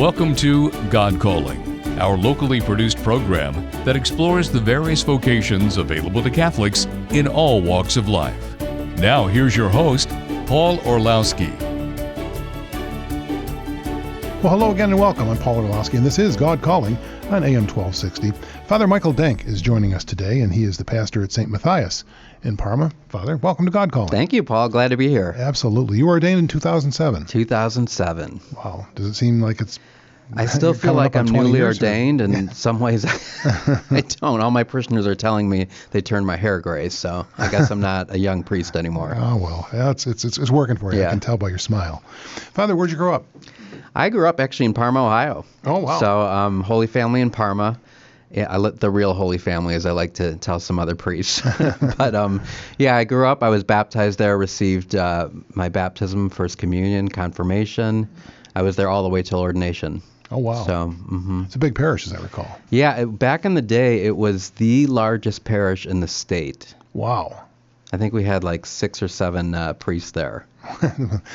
Welcome to God Calling, our locally produced program that explores the various vocations available to Catholics in all walks of life. Now, here's your host, Paul Orlowski. Well, hello again and welcome. I'm Paul Orlowski, and this is God Calling on AM 1260. Father Michael Denk is joining us today, and he is the pastor at St. Matthias in Parma. Father, welcome to God Calling. Thank you, Paul. Glad to be here. Absolutely. You were ordained in 2007. 2007. Wow. Does it seem like it's... I still feel like I'm newly ordained, and in some ways I don't. All my parishioners are telling me they turned my hair gray, so I guess I'm not a young priest anymore. Oh, well, yeah, it's working for you. Yeah. I can tell by your smile. Father, where'd you grow up? I grew up actually in Parma, Ohio. Oh, wow. So Holy Family in Parma. Yeah, the real Holy Family, as I like to tell some other priests. But I grew up. I was baptized there, received my baptism, First Communion, confirmation. I was there all the way till ordination. Oh, wow. So, It's a big parish, as I recall. Yeah, back in the day, it was the largest parish in the state. Wow. I think we had like 6 or 7 priests there.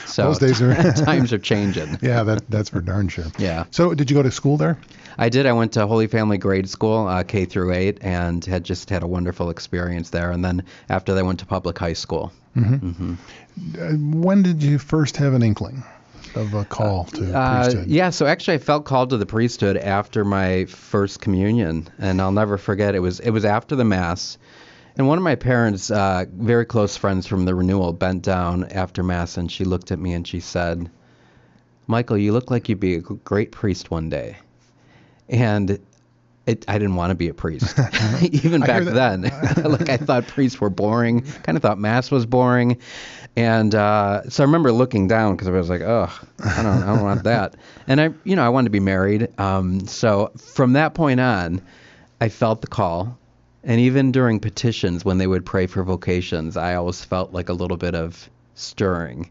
So those days are times are changing. Yeah, that's for darn sure. Yeah. So did you go to school there? I did. I went to Holy Family grade school, K through 8, and had a wonderful experience there. And then after that, I went to public high school. When did you first have an inkling of a call to priesthood? Yeah, so actually I felt called to the priesthood after my first communion, and I'll never forget, it was after the Mass, and one of my parents, very close friends from the renewal, bent down after Mass, and she looked at me and she said, "Michael, you look like you'd be a great priest one day." And I didn't want to be a priest. Even back then. Like, I thought priests were boring, kind of thought Mass was boring. And so I remember looking down because I was like, oh, I don't want that. And I wanted to be married. So from that point on, I felt the call. And even during petitions, when they would pray for vocations, I always felt like a little bit of stirring.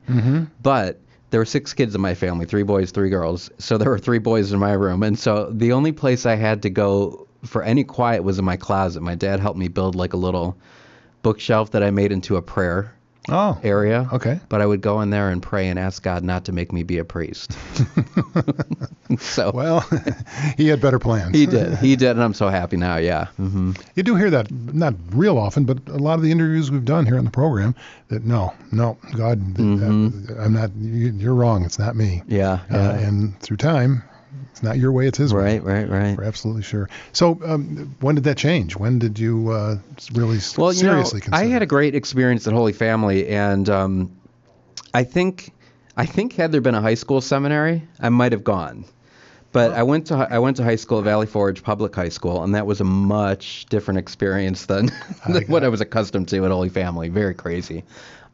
But there were 6 kids in my family, 3 boys, 3 girls. So there were 3 boys in my room. And so the only place I had to go for any quiet was in my closet. My dad helped me build like a little bookshelf that I made into a prayer area. Okay. But I would go in there and pray and ask God not to make me be a priest. So well, he had better plans. He did, and I'm so happy now. Yeah. You do hear that, not real often, but a lot of the interviews we've done here on the program, that no, God, I'm not. You're wrong. It's not me. Yeah. And through time, it's not your way, it's his way. Right. We're absolutely sure. So when did that change? When did you really seriously consider? I had a great experience at Holy Family, and I think had there been a high school seminary, I might have gone. But I went to high school at Valley Forge Public High School, and that was a much different experience than what I was accustomed to at Holy Family. Very crazy.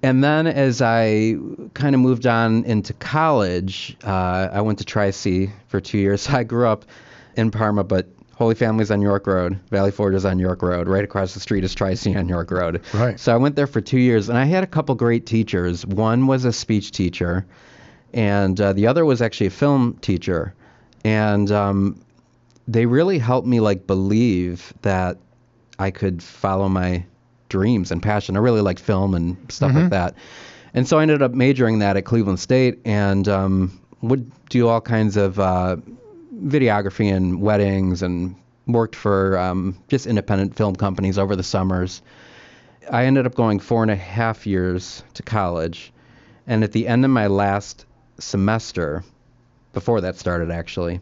And then as I kind of moved on into college, I went to Tri-C for 2 years. I grew up in Parma, but Holy Family's on York Road. Valley Forge is on York Road. Right across the street is Tri-C on York Road. Right. So I went there for 2 years, and I had a couple great teachers. One was a speech teacher, and the other was actually a film teacher. And they really helped me believe that I could follow my dreams and passion. I really liked film and stuff like that. And so I ended up majoring that at Cleveland State, and would do all kinds of videography and weddings, and worked for just independent film companies over the summers. I ended up going 4.5 years to college, and at the end of my last semester, before that started actually,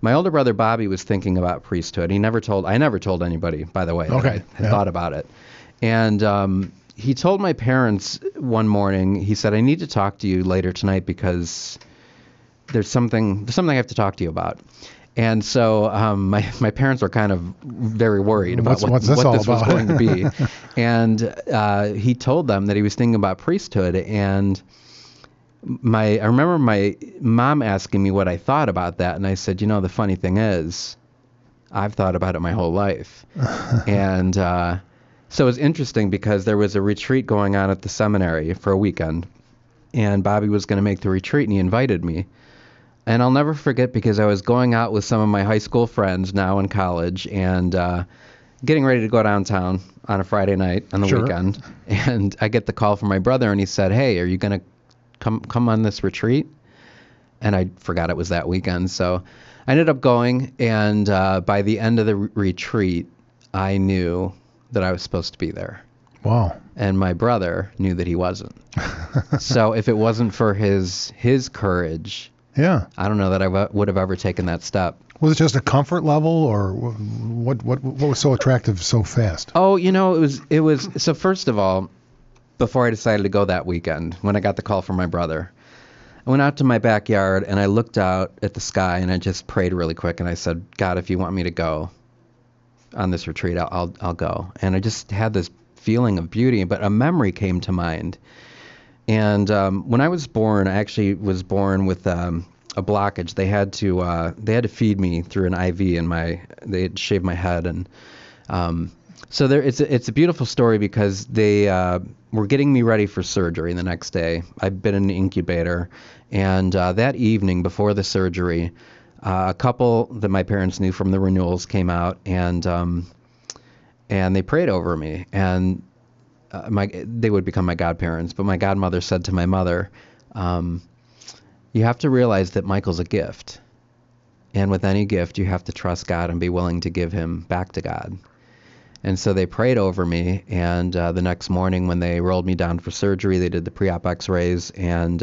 my older brother Bobby was thinking about priesthood. I never told anybody, by the way, that I had thought about it. And he told my parents one morning, he said, "I need to talk to you later tonight because there's something I have to talk to you about." And so my parents were kind of very worried about what this was going to be. And he told them that he was thinking about priesthood. And I remember my mom asking me what I thought about that. And I said, the funny thing is, I've thought about it my whole life. And so it was interesting because there was a retreat going on at the seminary for a weekend. And Bobby was going to make the retreat, and he invited me. And I'll never forget, because I was going out with some of my high school friends now in college, and getting ready to go downtown on a Friday night on the weekend. And I get the call from my brother, and he said, "Hey, are you going to come on this retreat?" and I forgot it was that weekend. So I ended up going, and by the end of the retreat, I knew that I was supposed to be there. Wow. And my brother knew that he wasn't. So if it wasn't for his courage, Yeah. I don't know that I would have ever taken that step. Was it just a comfort level, or what was so attractive so fast? Oh, it was. So first of all, before I decided to go that weekend, when I got the call from my brother, I went out to my backyard and I looked out at the sky and I just prayed really quick and I said, God, if you want me to go on this retreat, I'll go. And I just had this feeling of beauty, but a memory came to mind. And when I was born, I actually was born with a blockage. They had to feed me through an IV they had shaved my head, and so it's a beautiful story because they were getting me ready for surgery the next day. I'd been in an incubator, and that evening before the surgery, a couple that my parents knew from the renewals came out, and they prayed over me, and they would become my godparents. But my godmother said to my mother, you have to realize that Michael's a gift. And with any gift, you have to trust God and be willing to give him back to God. And so they prayed over me. And the next morning when they rolled me down for surgery, they did the pre-op x-rays. And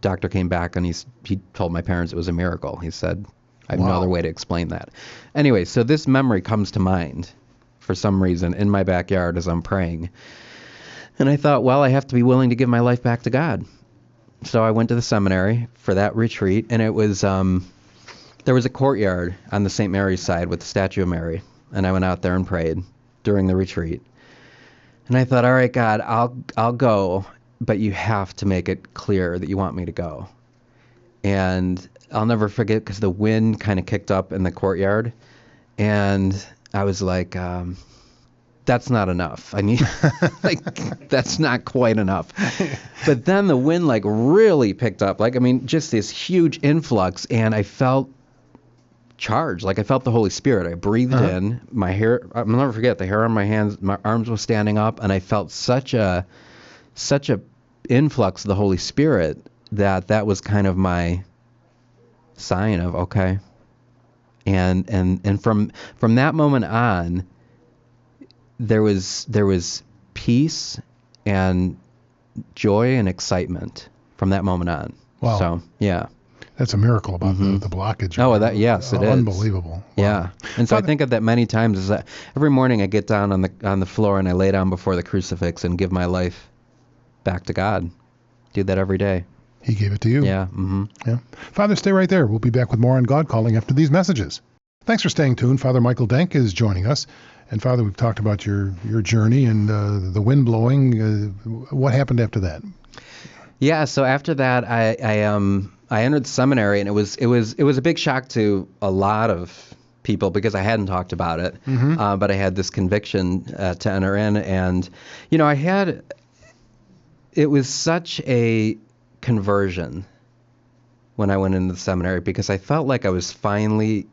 doctor came back and he told my parents it was a miracle. He said, I have no other way to explain that. Anyway, so this memory comes to mind for some reason in my backyard as I'm praying. And I thought, well, I have to be willing to give my life back to God. So I went to the seminary for that retreat, and it was there was a courtyard on the St. Mary's side with the statue of Mary, and I went out there and prayed during the retreat. And I thought, all right, God, I'll go, but you have to make it clear that you want me to go. And I'll never forget because the wind kind of kicked up in the courtyard, and I was like, that's not enough. I need, that's not quite enough. But then the wind, really picked up. Just this huge influx, and I felt charged. I felt the Holy Spirit. I breathed in. My hair, I'll never forget, the hair on my hands, my arms was standing up, and I felt such a influx of the Holy Spirit that was kind of my sign of, okay. And from that moment on, there was peace and joy and excitement from that moment on. Wow. So, yeah. That's a miracle about the blockage. Oh, yes, it is. Unbelievable. Wow. Yeah. And so I think of that many times. Is that every morning I get down on the floor and I lay down before the crucifix and give my life back to God. Do that every day. He gave it to you. Yeah. Mm-hmm. Yeah. Father, stay right there. We'll be back with more on God Calling after these messages. Thanks for staying tuned. Father Michael Denk is joining us. And Father, we've talked about your journey and the wind blowing. What happened after that? Yeah, so after that, I entered the seminary, and it was a big shock to a lot of people because I hadn't talked about it, but I had this conviction to enter in, and it was such a conversion when I went into the seminary because I felt like I was finally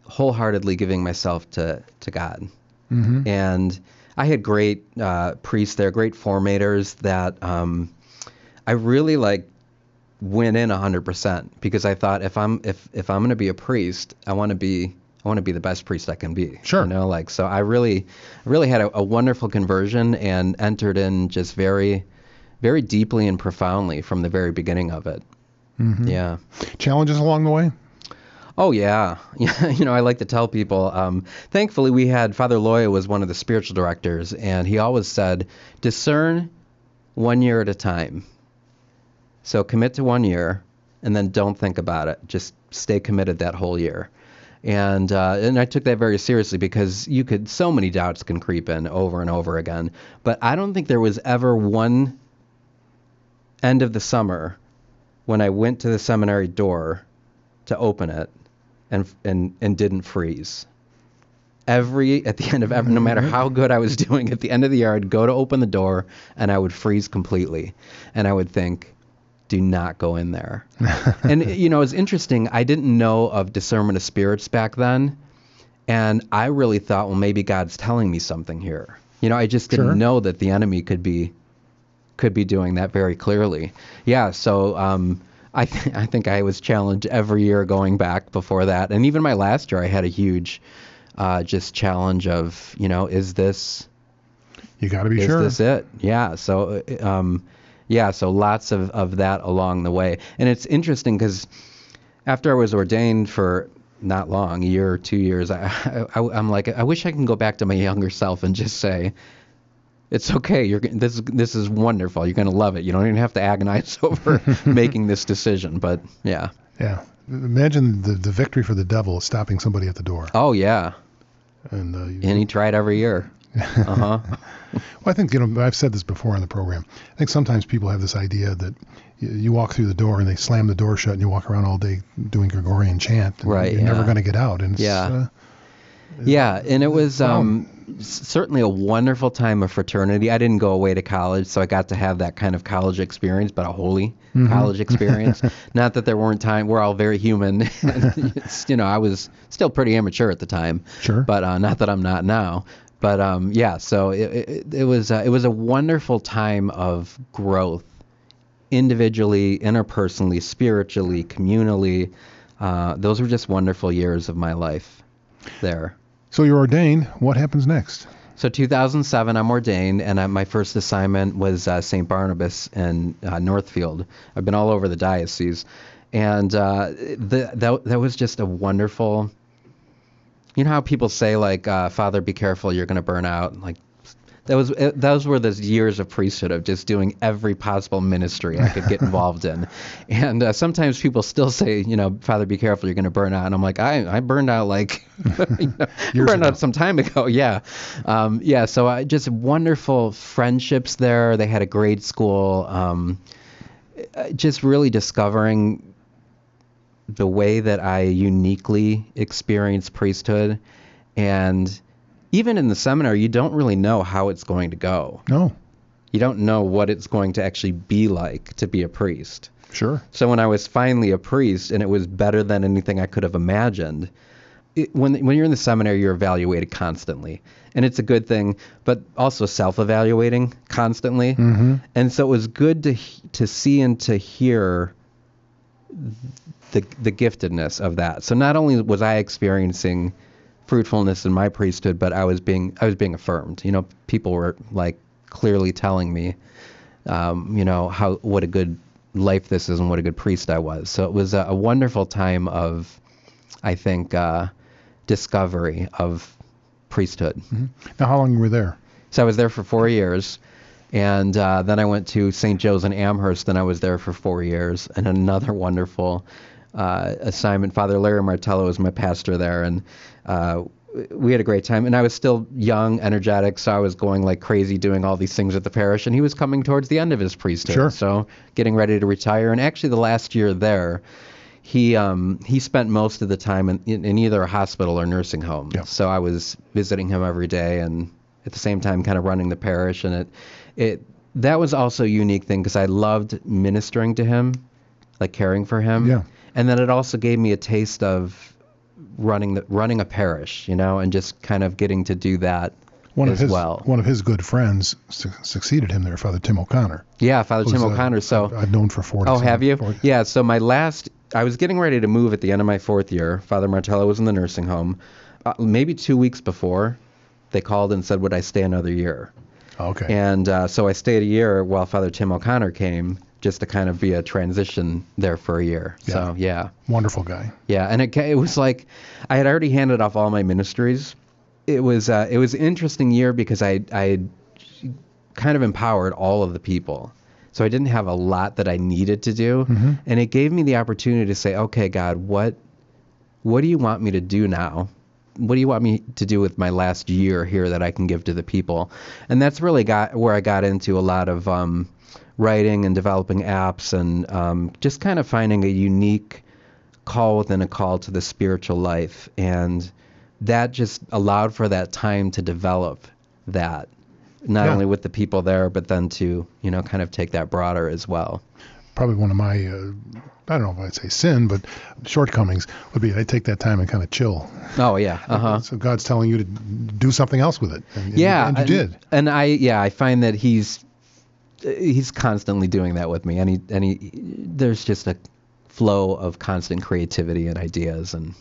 wholeheartely giving myself to God. And I had great priests there, great formators that I really went in 100% because I thought if I'm going to be a priest, I want to be the best priest I can be. Sure. So I really had a wonderful conversion and entered in just very, very deeply and profoundly from the very beginning of it. Yeah. Challenges along the way? Oh, yeah. I like to tell people, thankfully we had, Father Loya was one of the spiritual directors, and he always said, discern 1 year at a time. So commit to 1 year, and then don't think about it. Just stay committed that whole year. And I took that very seriously because so many doubts can creep in over and over again. But I don't think there was ever one end of the summer when I went to the seminary door to open it and didn't freeze. At the end of every, no matter how good I was doing, at the end of the year, I'd go to open the door and I would freeze completely. And I would think, do not go in there. And, it's interesting. I didn't know of discernment of spirits back then. And I really thought, well, maybe God's telling me something here. I just didn't know that the enemy could be doing that very clearly. Yeah. So, I think I was challenged every year going back before that, and even my last year, I had a huge just challenge of, is this You got to be sure. is this it? Yeah. So so lots of that along the way, and it's interesting because after I was ordained for not long, a year or 2 years, I'm like, I wish I can go back to my younger self and just say, it's okay. This is wonderful. You're going to love it. You don't even have to agonize over making this decision. But yeah. Yeah. Imagine the victory for the devil stopping somebody at the door. Oh yeah. And he tried every year. Well, I think, I've said this before on the program. I think sometimes people have this idea that you walk through the door and they slam the door shut and you walk around all day doing Gregorian chant. And Right. You're never going to get out. And it's, and it was certainly a wonderful time of fraternity. I didn't go away to college, so I got to have that kind of college experience, but a holy college experience. Not that there weren't times. We're all very human. I was still pretty immature at the time. Sure. But not that I'm not now. But so it was a wonderful time of growth, individually, interpersonally, spiritually, communally. Those were just wonderful years of my life there. So you're ordained. What happens next? So 2007, I'm ordained, and my first assignment was St. Barnabas in Northfield. I've been all over the diocese, and that was just a wonderful. You know how people say, like, Father, be careful, you're going to burn out. Like, those were the years of priesthood of just doing every possible ministry I could get involved in. And sometimes people still say, Father, be careful, you're going to burn out. And I'm like, I burned out burned out some time ago. Yeah. So I just wonderful friendships there. They had a grade school. Just really discovering the way that I uniquely experience priesthood. And even in the seminary, you don't really know how it's going to go. No. You don't know what it's going to actually be like to be a priest. Sure. So when I was finally a priest, and it was better than anything I could have imagined, when you're in the seminary, you're evaluated constantly. And it's a good thing, but also self-evaluating constantly. Mm-hmm. And so it was good to see and to hear the giftedness of that. So not only was I experiencing fruitfulness in my priesthood, but I was being affirmed. People were like clearly telling me, what a good life this is and what a good priest I was. So it was a wonderful time of, I think, discovery of priesthood. Mm-hmm. Now, how long were you there? So I was there for 4 years. And then I went to St. Joe's in Amherst, and I was there for 4 years. And another wonderful assignment. Father Larry Martello was my pastor there, and we had a great time. And I was still young, energetic, so I was going like crazy doing all these things at the parish. And he was coming towards the end of his priesthood, sure. So getting ready to retire. And actually the last year there, he spent most of the time in either a hospital or nursing home. Yeah. So I was visiting him every day, and at the same time kind of running the parish. And that was also a unique thing because I loved ministering to him, like caring for him. Yeah. And then it also gave me a taste of running a parish, and just kind of getting to do that well. One of his good friends succeeded him there, Father Tim O'Connor. Yeah, Father Tim O'Connor. So I've known for 40 Oh, have you? 40. Yeah, so I was getting ready to move at the end of my 4th year. Father Martello was in the nursing home. Maybe 2 weeks before, they called and said, would I stay another year? Okay. And so I stayed a year while Father Tim O'Connor came, just to kind of be a transition there for a year. Yeah. So, yeah. Wonderful guy. Yeah, and it was like I had already handed off all my ministries. It was an interesting year because I kind of empowered all of the people. So I didn't have a lot that I needed to do. Mm-hmm. And it gave me the opportunity to say, okay, God, what do you want me to do now? What do you want me to do with my last year here that I can give to the people? And that's really where I got into a lot of writing and developing apps and just kind of finding a unique call within a call to the spiritual life. And that just allowed for that time to develop that, not only with the people there, but then to, kind of take that broader as well. Probably one of my, I don't know if I'd say sin, but shortcomings would be I take that time and kind of chill. Oh, yeah. Uh-huh. So God's telling you to do something else with it. And you did. And I find that he's constantly doing that with me. And he there's just flow of constant creativity and ideas. And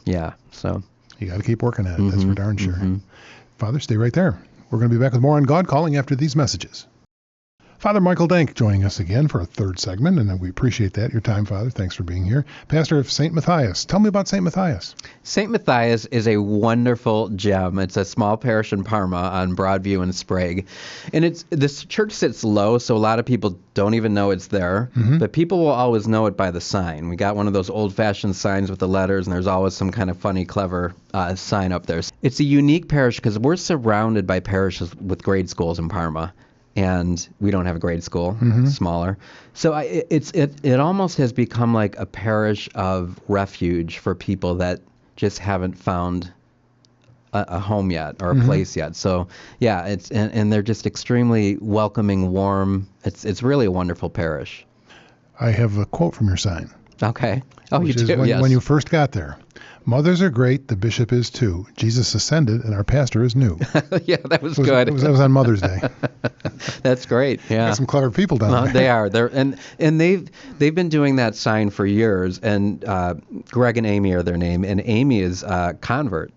so. You got to keep working at it. That's for darn sure. Father, stay right there. We're going to be back with more on God Calling after these messages. Father Michael Denk joining us again for a third segment, and we appreciate that, your time, Father. Thanks for being here. Pastor of St. Matthias. Tell me about St. Matthias. St. Matthias is a wonderful gem. It's a small parish in Parma on Broadview and Sprague. And this church sits low, so a lot of people don't even know it's there. But people will always know it by the sign. We got one of those old-fashioned signs with the letters, and there's always some kind of funny, clever sign up there. It's a unique parish because we're surrounded by parishes with grade schools in Parma. And we don't have a grade school, smaller. So it almost has become like a parish of refuge for people that just haven't found a home yet or a place yet. So it's and they're just extremely welcoming, warm. It's really a wonderful parish. I have a quote from your sign. Okay. Oh, you do? do? Yes. When you first got there. Mothers are great, the bishop is too. Jesus ascended, and our pastor is new. Yeah, that was good. That was on Mother's Day. That's great. Yeah, got some clever people down there. They are. And they've been doing that sign for years. And Greg and Amy are their name. And Amy is a convert.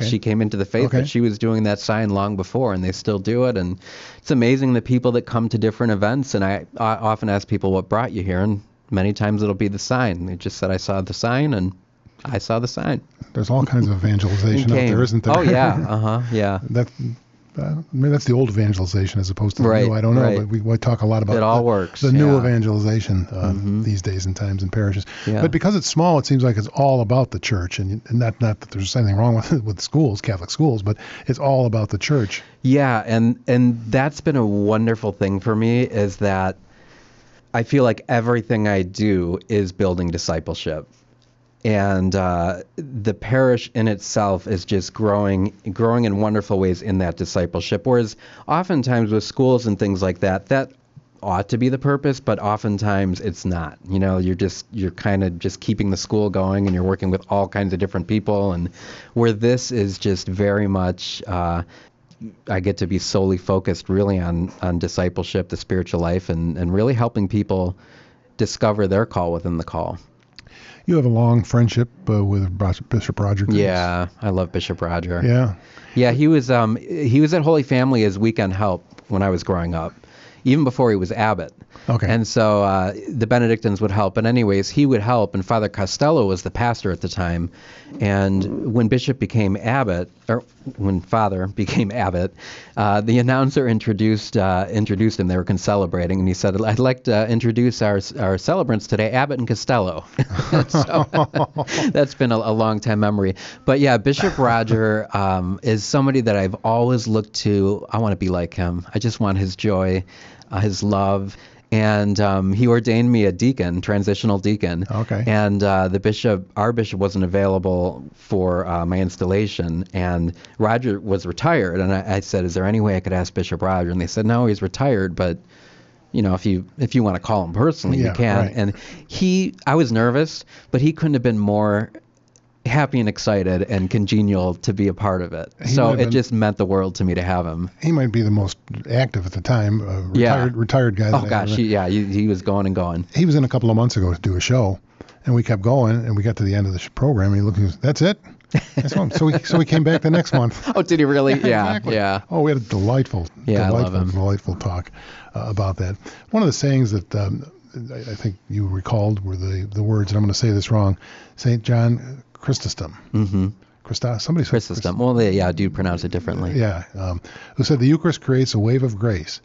She came into the faith, but she was doing that sign long before, and they still do it. And it's amazing the people that come to different events. And I often ask people, "What brought you here?" And many times it'll be the sign. They just said, "I saw the sign," and I saw the sign. There's all kinds of evangelization out there, isn't there? Oh, yeah. Yeah. Maybe that's the old evangelization as opposed to the new. I don't know, but we talk a lot about it all works. The new evangelization these days in times in parishes. Yeah. But because it's small, it seems like it's all about the church, and not that there's anything wrong with schools, Catholic schools, but it's all about the church. Yeah, and that's been a wonderful thing for me, is that I feel like everything I do is building discipleship. And the parish in itself is just growing in wonderful ways in that discipleship. Whereas oftentimes with schools and things like that ought to be the purpose, but oftentimes it's not. You're kind of just keeping the school going, and you're working with all kinds of different people. And where this is just very much, I get to be solely focused really on discipleship, the spiritual life, and really helping people discover their call within the call. You have a long friendship with Bishop Roger. Yeah, I love Bishop Roger. Yeah, he was at Holy Family as weekend help when I was growing up, even before he was abbot. Okay. And so the Benedictines would help. And anyways, he would help, and Father Costello was the pastor at the time. And when Bishop became abbot, or when Father became abbot, the announcer introduced him. They were celebrating, and he said, "I'd like to introduce our celebrants today, Abbot and Costello." So that's been a long time memory. But yeah, Bishop Roger is somebody that I've always looked to. I want to be like him. I just want his joy, his love. And he ordained me a deacon, transitional deacon. Okay. And our bishop wasn't available for my installation, and Roger was retired. And I said, "Is there any way I could ask Bishop Roger?" And they said, "No, he's retired, but if you want to call him personally, you can." Right. And I was nervous, but he couldn't have been more happy and excited and congenial to be a part of it. So it just meant the world to me to have him. He might be the most active at the time, retired guy. Oh gosh, he was going and going. He was in a couple of months ago to do a show, and we kept going, and we got to the end of the program, and he looked and goes, "That's it?" So we came back the next month. Oh, did he really? Yeah, exactly. Yeah. Oh, we had a delightful talk about that. One of the sayings that I think you recalled were the words, and I'm going to say this wrong, St. John Chrysostom. Mm-hmm. Somebody said Chrysostom. Well, I do pronounce it differently. Yeah. Who said the Eucharist creates a wave of grace,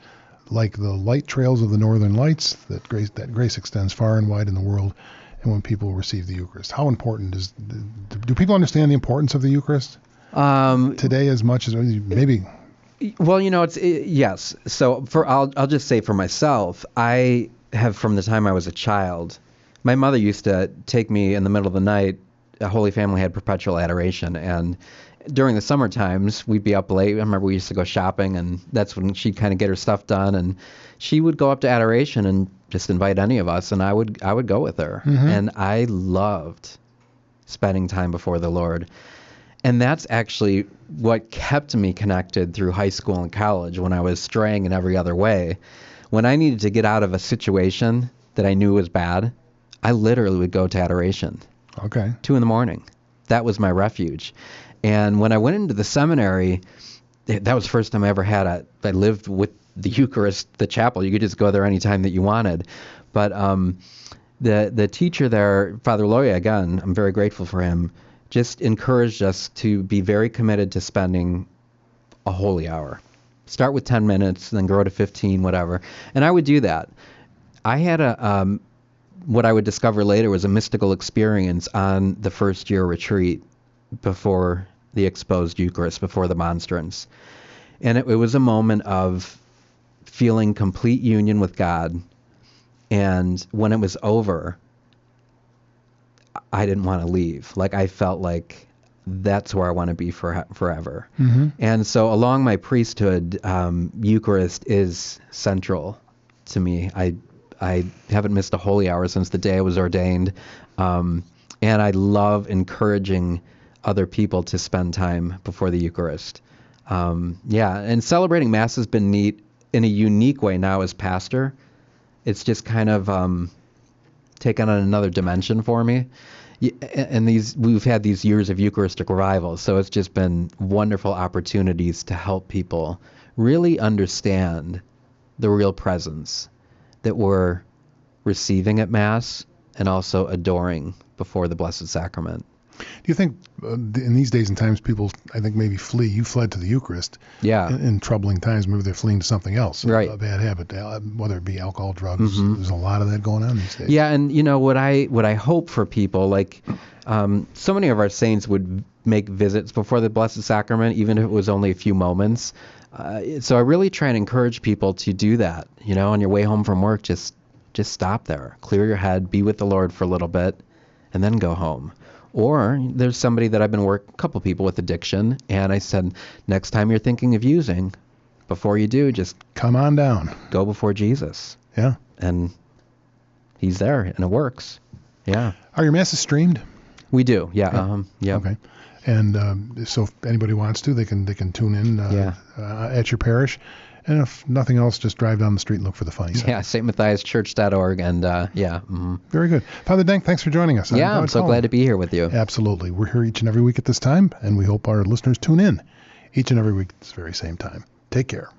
like the light trails of the northern lights. That grace extends far and wide in the world, and when people receive the Eucharist. How important do people understand the importance of the Eucharist today as much as maybe? Well, yes. So I'll just say for myself, I have, from the time I was a child, my mother used to take me in the middle of the night. Holy Family had perpetual adoration, and during the summer times we'd be up late. I remember we used to go shopping, and that's when she'd kind of get her stuff done, and she would go up to adoration and just invite any of us, and I would go with her. Mm-hmm. And I loved spending time before the Lord. And that's actually what kept me connected through high school and college when I was straying in every other way. When I needed to get out of a situation that I knew was bad, I literally would go to adoration. Okay. 2 a.m. That was my refuge. And when I went into the seminary, that was the first time I ever I lived with the Eucharist, the chapel. You could just go there anytime that you wanted. But the teacher there, Father Loya, again, I'm very grateful for him, just encouraged us to be very committed to spending a holy hour. Start with 10 minutes, then grow to 15, whatever. And I would do that. I had what I would discover later was a mystical experience on the first year retreat before the exposed Eucharist, before the monstrance. And it was a moment of feeling complete union with God. And when it was over, I didn't want to leave. Like, I felt like that's where I want to be forever. Mm-hmm. And so along my priesthood, Eucharist is central to me. I haven't missed a holy hour since the day I was ordained. And I love encouraging other people to spend time before the Eucharist. And celebrating Mass has been neat in a unique way now as pastor. It's just kind of taken on another dimension for me. And we've had these years of Eucharistic revival, so it's just been wonderful opportunities to help people really understand the real presence that we're receiving at Mass and also adoring before the Blessed Sacrament. Do you think in these days and times people, I think, maybe flee? You fled to the Eucharist. Yeah. In troubling times, maybe they're fleeing to something else, right. A bad habit, whether it be alcohol, drugs. Mm-hmm. There's a lot of that going on these days. Yeah, and what I hope for people, like so many of our saints would make visits before the Blessed Sacrament, even if it was only a few moments. So I really try and encourage people to do that. On your way home from work, just stop there, clear your head, be with the Lord for a little bit, and then go home. Or there's somebody that I've been a couple people with addiction, and I said, next time you're thinking of using, before you do, just come on down. Go before Jesus. Yeah. And he's there, and it works. Yeah. Are your masses streamed? We do. Yeah. Yeah. Okay. And so if anybody wants to, they can tune in at your parish. And if nothing else, just drive down the street and look for the funny side. Yeah, stmatthiaschurch.org. And Mm-hmm. Very good. Father Denk, thanks for joining us. I'm so glad to be here with you. Absolutely. We're here each and every week at this time, and we hope our listeners tune in each and every week at this very same time. Take care.